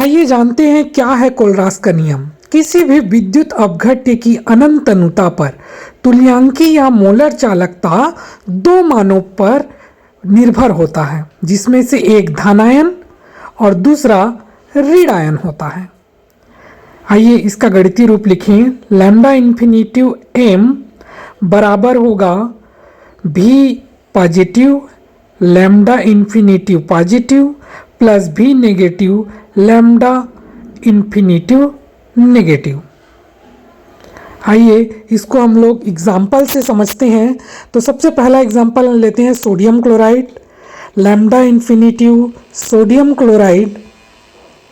आइए जानते हैं क्या है कोलरास का नियम। किसी भी विद्युत अपघट्य की अनंत अनुता पर तुल्यांकी या मोलर चालकता दो मानों पर निर्भर होता है, जिसमें से एक धनायन और दूसरा ऋणायन होता है। आइए इसका गणितीय रूप लिखें। लैम्डा इन्फिनिटिव m बराबर होगा v positive lambda infinitive positive plus v negative lambda infinitive negative. आइए इसको हम लोग एग्जाम्पल से समझते हैं। तो सबसे पहला एग्जाम्पल हम लेते हैं sodium chloride. Lambda infinitive sodium chloride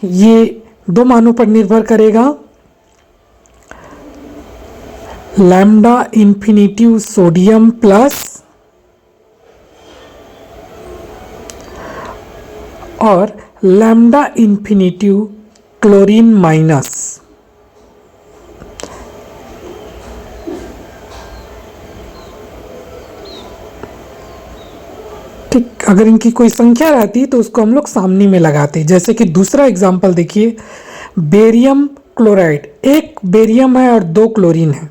ये दो मानों पर निर्भर करेगा। लैम्डा इन्फिनिटिव सोडियम प्लस और लैम्डा इन्फिनिटिव क्लोरीन माइनस। ठीक, अगर इनकी कोई संख्या रहती तो उसको हम लोग सामने में लगाते। जैसे कि दूसरा एग्जांपल देखिए, बेरियम क्लोराइड। एक बेरियम है और दो क्लोरीन है,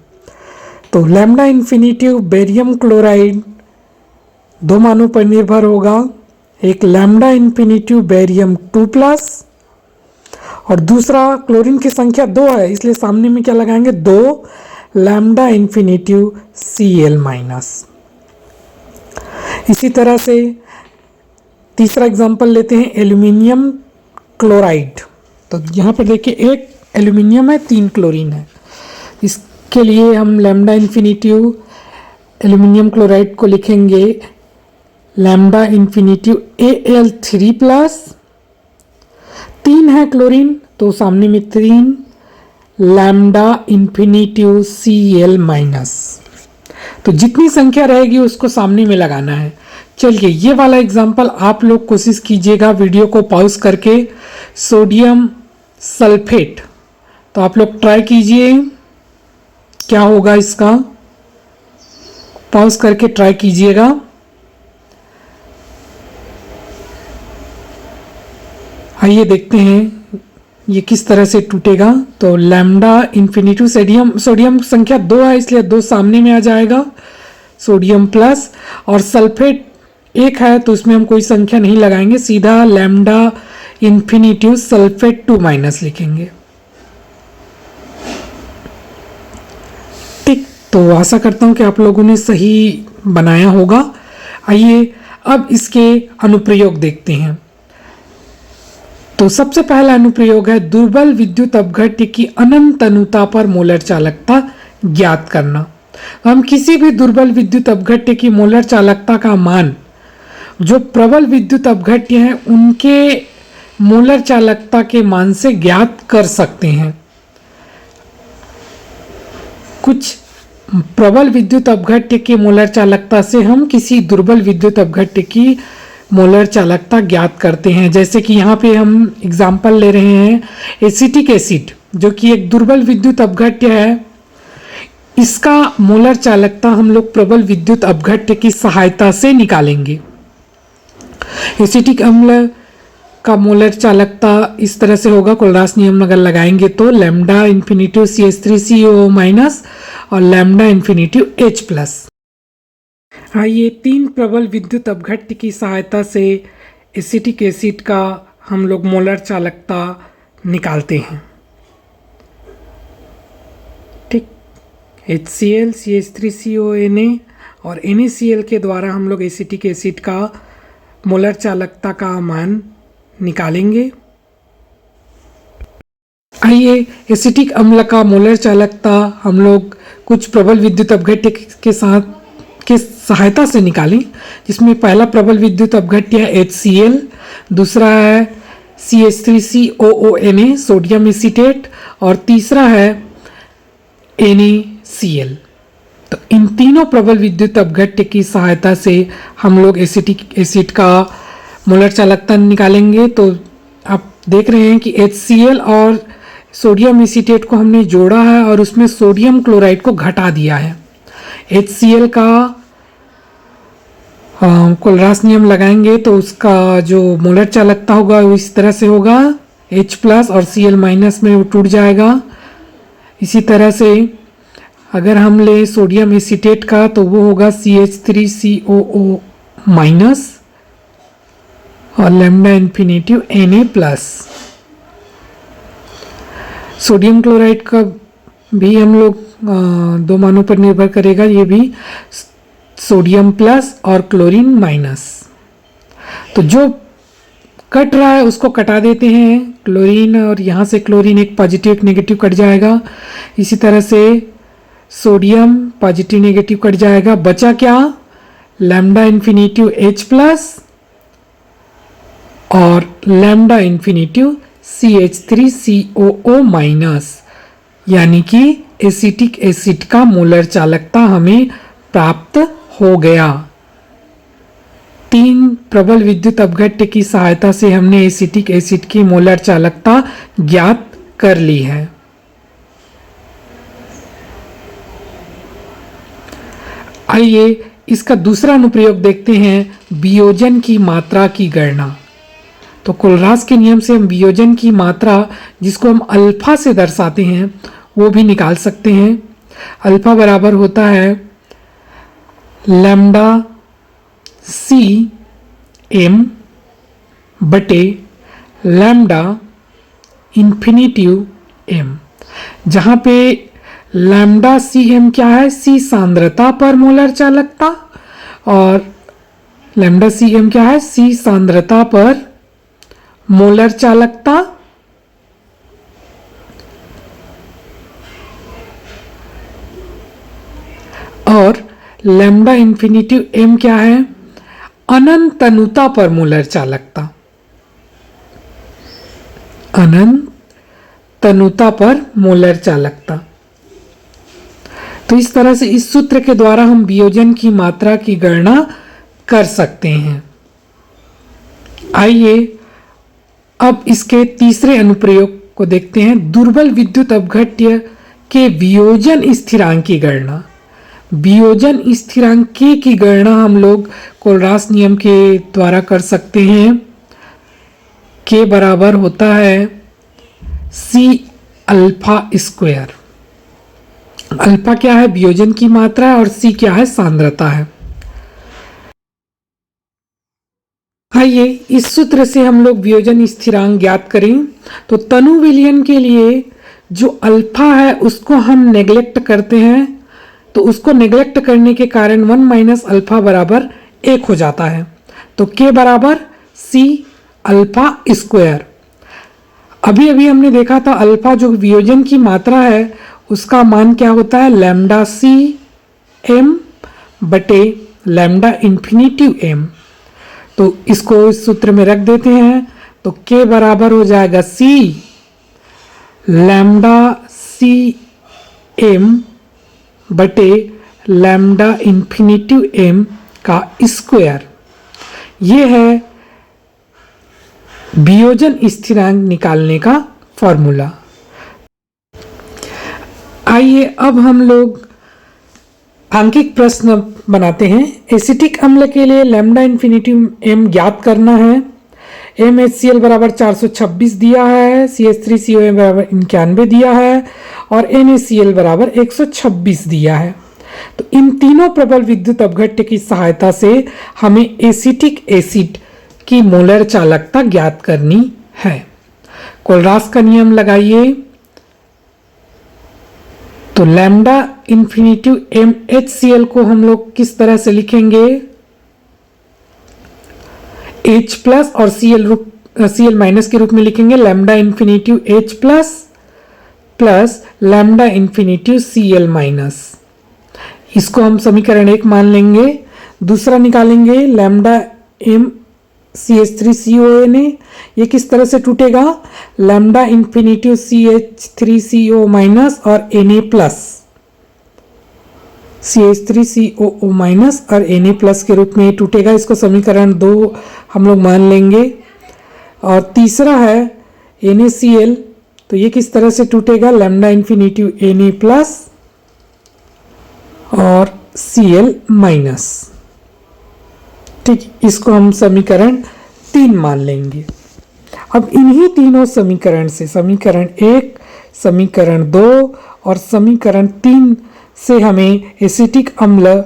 तो लैम्डा इन्फिनिटिव बेरियम क्लोराइड दो मानों पर निर्भर होगा। एक लैम्डा इन्फिनिटिव बेरियम 2 प्लस और दूसरा क्लोरीन की संख्या 2 है, इसलिए सामने में क्या लगाएंगे, 2 लैम्डा इन्फिनिटिव Cl माइनस। इसी तरह से तीसरा एग्जांपल लेते हैं एल्यूमिनियम क्लोराइड। तो यहाँ पर देखिए एक एल्यूमिनियम है, 3 क्लोरीन है। इसके लिए हम लैम्डा इन्फिनिटिव एल्यूमिनियम क्लोराइड को लिखेंगे लैम्डा इन्फिनिटिव Al3 प्लस, 3 है क्लोरीन तो सामने में 3 लैम्डा इन्फिनिटिव Cl माइनस। तो जितनी संख्या रहेगी उसको सामने में लगाना है। चलिए ये वाला एग्जांपल आप लोग कोशिश कीजिएगा वीडियो को पॉज करके। सोडियम सल्फेट, तो आप लोग ट्राई कीजिए क्या होगा इसका, पॉज करके ट्राई कीजिएगा। आइए देखते हैं ये किस तरह से टूटेगा। तो लैम्डा इन्फिनिटिव सोडियम संख्या 2 है, इसलिए 2 सामने में आ जाएगा, सोडियम प्लस। और सल्फेट 1 है तो उसमें हम कोई संख्या नहीं लगाएंगे, सीधा लैम्डा इन्फिनिटिव सल्फेट 2 माइनस लिखेंगे। ठीक, तो आशा करता हूं कि आप लोगों ने सही बनाया होगा। आइए अब इसके अनुप्रयोग देखते हैं। तो सबसे पहला अनुप्रयोग है दुर्बल विद्युत अपघट्य की अनंत अनुता पर मोलर चालकता ज्ञात करना। हम किसी भी दुर्बल विद्युत अपघट्य की मोलर चालकता का मान जो प्रबल विद्युत अपघट्य हैं उनके मोलर चालकता के मान से ज्ञात कर सकते हैं। कुछ प्रबल विद्युत अपघट्य के मोलर चालकता से हम किसी दुर्बल विद्युत अपघट्य की मोलर चालकता ज्ञात करते हैं। जैसे कि यहाँ पे हम एग्जाम्पल ले रहे हैं एसिटिक एसिड, जो कि एक दुर्बल विद्युत अपघट्य है। इसका मोलर चालकता हम लोग प्रबल विद्युत अपघट्य की सहायता से निकालेंगे। एसिटिक अम्ल का मोलर चालकता इस तरह से होगा, कोलरास नियम अगर लगाएंगे तो लैम्डा इन्फिनिटिव CH3COO माइनस और लैम्डा इन्फिनिटिव H प्लस। आइए 3 प्रबल विद्युत अपघट्य की सहायता से एसिटिक एसिड का हम लोग मोलर चालकता निकालते हैं। ठीक, HCl CH3CONA और NaCl के द्वारा हम लोग एसिटिक एसिड का मोलर चालकता का मान निकालेंगे। आइए एसिटिक अम्ल का मोलर चालकता हम लोग कुछ प्रबल विद्युत अपघट्य के सहायता से निकालें, जिसमें पहला प्रबल विद्युत अपघट्य है HCl, दूसरा है CH3COONA सोडियम एसीटेट और तीसरा है NaCl। तो इन तीनों प्रबल विद्युत अपघट्य की सहायता से हम लोग एसिटिक एसिड का मोलर चालकता निकालेंगे। तो आप देख रहे हैं कि HCl और सोडियम एसीटेट को हमने जोड़ा है और उसमें सोडियम क्लोराइड को घटा दिया है। HCl का कोलरास नियम लगाएंगे तो उसका जो मोलर चालकता होगा वो इस तरह से होगा H प्लस और Cl माइनस में वो टूट जाएगा। इसी तरह से अगर हम ले सोडियम एसीटेट का तो वो होगा CH3COO माइनस और lambda infinitive Na plus. Sodium chloride का भी हम लोग दो मानों पर निर्भर करेगा, ये भी सोडियम प्लस और क्लोरीन माइनस। तो जो कट रहा है उसको कटा देते हैं क्लोरीन, और यहाँ से क्लोरीन एक पॉजिटिव एक नेगेटिव कट जाएगा। इसी तरह से सोडियम पॉजिटिव नेगेटिव कट जाएगा। बचा क्या? लैम्डा इन्फिनिटिव H प्लस और लैम्डा इन्फिनिटिव CH3COO माइनस, यानी कि एसिटिक एसिड का मोलर चालकता हमें प्राप्त हो गया। 3 प्रबल विद्युत अपघट्य की सहायता से हमने एसिटिक एसिड की मोलर चालकता ज्ञात कर ली है। आइए इसका दूसरा अनुप्रयोग देखते हैं, वियोजन की मात्रा की गणना। तो कोलरास के नियम से हम वियोजन की मात्रा, जिसको हम अल्फा से दर्शाते हैं, वो भी निकाल सकते हैं। अल्फा बराबर होता है लैम्डा CM बटे लैम्डा इन्फिनिटिव M, जहाँ पे लैम्डा CM क्या है? C सांद्रता पर मोलर चालकता, और लैम्डा CM क्या है? C सांद्रता पर मोलर चालकता। और लैम्डा इन्फिनिटिव M क्या है? अनंत तनुता पर मोलर चालकता, अनंत तनुता पर मोलर चालकता। तो इस तरह से इस सूत्र के द्वारा हम वियोजन की मात्रा की गणना कर सकते हैं। आइए अब इसके तीसरे अनुप्रयोग को देखते हैं, दुर्बल विद्युत अपघट्य के वियोजन स्थिरांक की गणना। वियोजन स्थिरांक K की गणना हम लोग कोलरास नियम के द्वारा कर सकते हैं। K बराबर होता है C अल्फा स्क्वायर। अल्फा क्या है? वियोजन की मात्रा है, और C क्या है? सांद्रता है। आइए इस सूत्र से हम लोग वियोजन स्थिरांक ज्ञात करें। तो तनु विलयन के लिए जो अल्फा है उसको हम नेग्लेक्ट करते हैं, तो उसको नेग्लेक्ट करने के कारण 1 माइनस अल्फा बराबर 1 हो जाता है। तो K बराबर C अल्फा स्क्वायर। अभी अभी हमने देखा था अल्फा जो वियोजन की मात्रा है उसका मान क्या होता है? लैम्डा CM बटे लैम्डा इन्फिनिटिव M। तो इसको इस सूत्र में रख देते हैं, तो K बराबर हो जाएगा C लैम्डा CM बटे लैम्डा इन्फिनिटिव M का स्क्वायर। ये है वियोजन स्थिरांक निकालने का फॉर्मूला। आइए अब हम लोग आंकिक प्रश्न बनाते हैं। एसिटिक अम्ल के लिए लैम्डा इन्फिनिटिव M ज्ञात करना है। MHCl बराबर 426 दिया है, CH3COA बराबर 91 दिया है, और NaCl बराबर 126 दिया है। तो इन तीनों प्रबल विद्युत अपघट्य की सहायता से हमें एसिटिक एसिड की मोलर चालकता ज्ञात करनी है। कोलरास का नियम लगाइए। तो लैम्डा इन्फिनिटिव MHCl को हम लोग किस तरह से लिखेंगे? H प्लस और Cl माइनस के रूप में लिखेंगे। Lambda infinitive H plus plus lambda infinitive Cl minus. इसको हम समीकरण 1 मान लेंगे। दूसरा निकालेंगे लैम्डा M CH3COA ने, ये किस तरह से टूटेगा? लैम्डा इन्फिनिटिव CH3CO माइनस और Na प्लस, CH3COO माइनस और Na प्लस के रूप में टूटेगा। इसको समीकरण 2 हम लोग मान लेंगे। और तीसरा है NaCl, तो ये किस तरह से टूटेगा? लैम्डा इन्फिनिटिव Na प्लस और Cl माइनस। ठीक, इसको हम समीकरण 3 मान लेंगे। अब इन्हीं तीनों समीकरण से, समीकरण 1, समीकरण 2 और समीकरण 3 से हमें एसिटिक अम्ल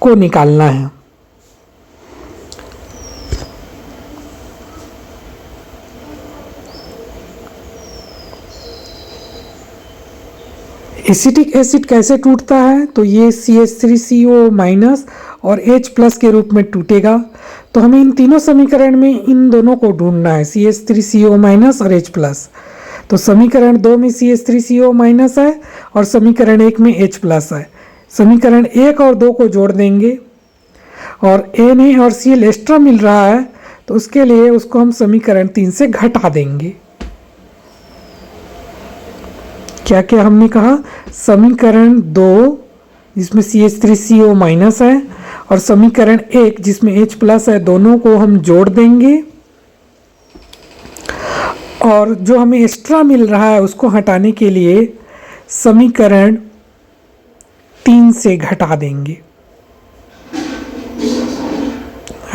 को निकालना है। एसिटिक एसिड कैसे टूटता है? तो ये CH3CO माइनस और H प्लस के रूप में टूटेगा। तो हमें इन तीनों समीकरण में इन दोनों को ढूंढना है, CH3CO माइनस और H प्लस। तो समीकरण 2 में CH3CO माइनस है और समीकरण 1 में H प्लस है। समीकरण 1 और 2 को जोड़ देंगे और Na और Cl एक्स्ट्रा मिल रहा है, तो उसके लिए उसको हम समीकरण 3 से घटा देंगे। क्या क्या हमने कहा? समीकरण 2 जिसमें CH3CO माइनस है और समीकरण 1 जिसमें H प्लस है, दोनों को हम जोड़ देंगे और जो हमें एक्स्ट्रा मिल रहा है उसको हटाने के लिए समीकरण 3 से घटा देंगे।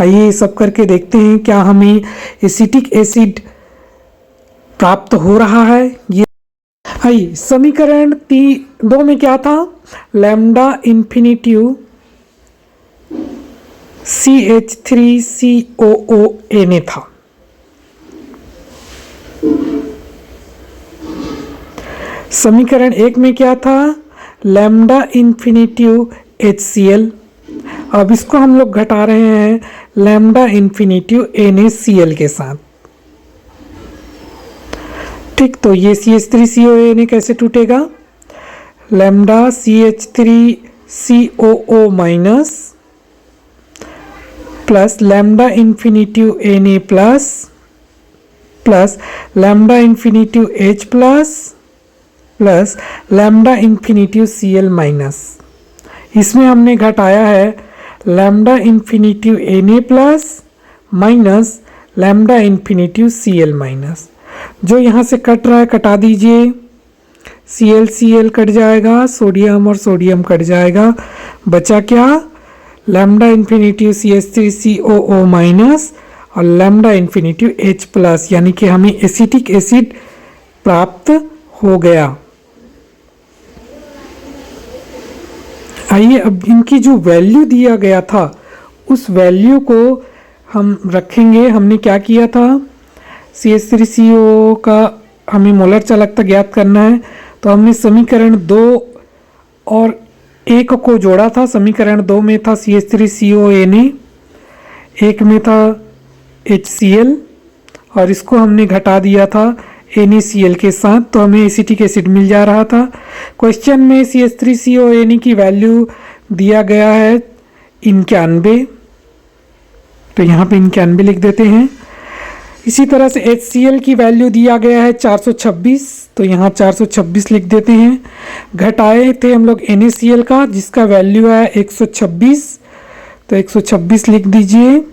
आइए सब करके देखते हैं क्या हमें एसिटिक एसिड प्राप्त हो रहा है। ये आइए, समीकरण 2 में क्या था? लैम्डा इन्फिनिटिव CH3COONA था। समीकरण 1 में क्या था? Lambda infinitive HCl। अब इसको हम लोग घटा रहे हैं लैम्डा इन्फिनिटिव NaCl के साथ। ठीक, तो ये CH3COONA कैसे टूटेगा? Lambda CH3COO minus plus lambda infinitive Na plus plus lambda infinitive H plus plus lambda infinitive Cl minus. इसमें हमने घटाया है lambda infinitive Na plus minus lambda infinitive Cl minus. जो यहाँ से कट रहा है कटा दीजिए, Cl कट जाएगा, सोडियम और सोडियम कट जाएगा, बचा क्या? लैम्डा इन्फिनिटिव CH3COO माइनस और लैम्डा इन्फिनिटिव H प्लस, यानी कि हमें एसिटिक एसिड प्राप्त हो गया। आइए अब इनकी जो वैल्यू दिया गया था उस वैल्यू को हम रखेंगे। हमने क्या किया था? CH3CO का हमें मोलर चालकता ज्ञात करना है, तो हमने समीकरण 2 और 1 को जोड़ा था। समीकरण 2 में था CH3CONA, 1 में था HCl और इसको हमने घटा दिया था NaCl के साथ, तो हमें एसिटिक एसिड मिल जा रहा था। क्वेश्चन में CH3CONA की वैल्यू दिया गया है 91, तो यहाँ पे 91 लिख देते हैं। इसी तरह से HCl की वैल्यू दिया गया है 426, तो यहाँ 426 लिख देते हैं। घटाए थे हम लोग NaCl का जिसका वैल्यू है 126, तो 126 लिख दीजिए।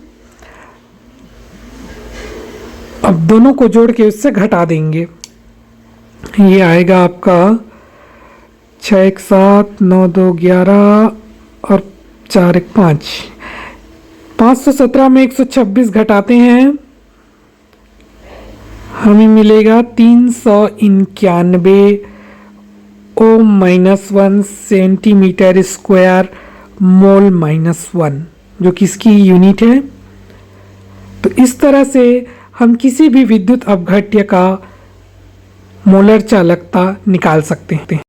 अब दोनों को जोड़ के उससे घटा देंगे। ये आएगा आपका 6 1 7 9 2 11 और 4 1 5। 517 में 126 घटाते हैं, हमें मिलेगा 391 O-1 सेंटीमीटर स्क्वायर मोल -1, जो किसकी यूनिट है। तो इस तरह से हम किसी भी विद्युत अपघट्य का मोलर चालकता निकाल सकते हैं।